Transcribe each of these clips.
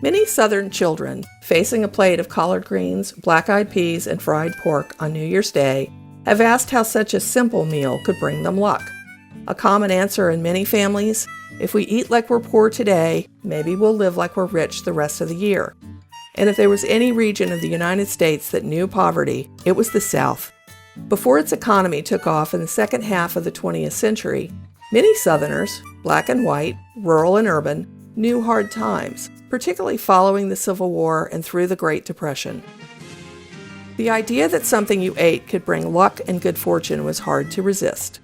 Many Southern children, facing a plate of collard greens, black-eyed peas, and fried pork on New Year's Day, have asked how such a simple meal could bring them luck. A common answer in many families: if we eat like we're poor today, maybe we'll live like we're rich the rest of the year. And if there was any region of the United States that knew poverty, it was the South. Before its economy took off in the second half of the 20th century, many Southerners, black and white, rural and urban, knew hard times, particularly following the Civil War and through the Great Depression. The idea that something you ate could bring luck and good fortune was hard to resist.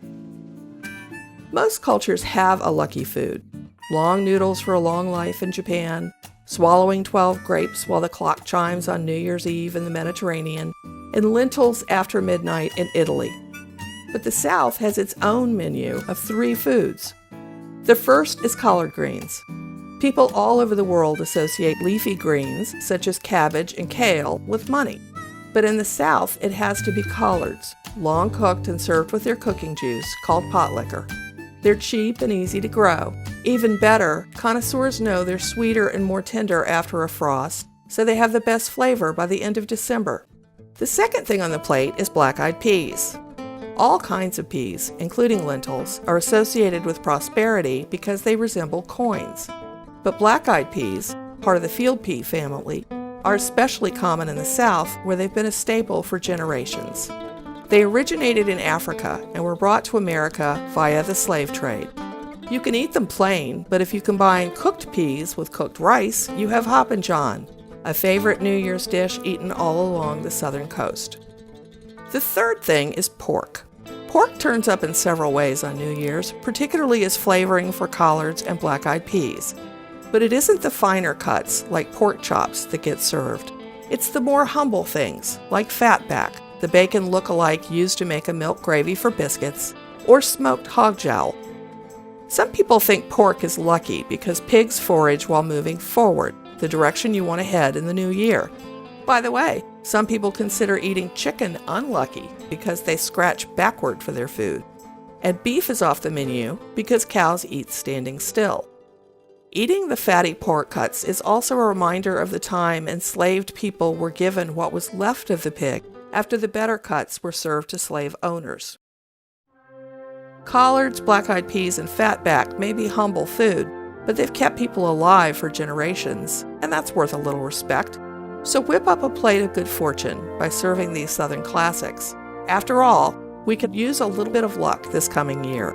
Most cultures have a lucky food. Long noodles for a long life in Japan, swallowing 12 grapes while the clock chimes on New Year's Eve in the Mediterranean, and lentils after midnight in Italy. But the South has its own menu of 3 foods. The first is collard greens. People all over the world associate leafy greens, such as cabbage and kale, with money. But in the South, it has to be collards, long cooked and served with their cooking juice, called pot liquor. They're cheap and easy to grow. Even better, connoisseurs know they're sweeter and more tender after a frost, so they have the best flavor by the end of December. The second thing on the plate is black-eyed peas. All kinds of peas, including lentils, are associated with prosperity because they resemble coins. But black-eyed peas, part of the field pea family, are especially common in the South, where they've been a staple for generations. They originated in Africa and were brought to America via the slave trade. You can eat them plain, but if you combine cooked peas with cooked rice, you have Hoppin' John, a favorite New Year's dish eaten all along the southern coast. The third thing is pork. Pork turns up in several ways on New Year's, particularly as flavoring for collards and black-eyed peas. But it isn't the finer cuts, like pork chops, that get served. It's the more humble things, like fatback, the bacon look-alike used to make a milk gravy for biscuits, or smoked hog jowl. Some people think pork is lucky because pigs forage while moving forward, the direction you want to head in the new year. By the way, some people consider eating chicken unlucky because they scratch backward for their food. And beef is off the menu because cows eat standing still. Eating the fatty pork cuts is also a reminder of the time enslaved people were given what was left of the pig after the better cuts were served to slave owners. Collards, black-eyed peas, and fatback may be humble food, but they've kept people alive for generations, and that's worth a little respect. So whip up a plate of good fortune by serving these Southern classics. After all, we could use a little bit of luck this coming year.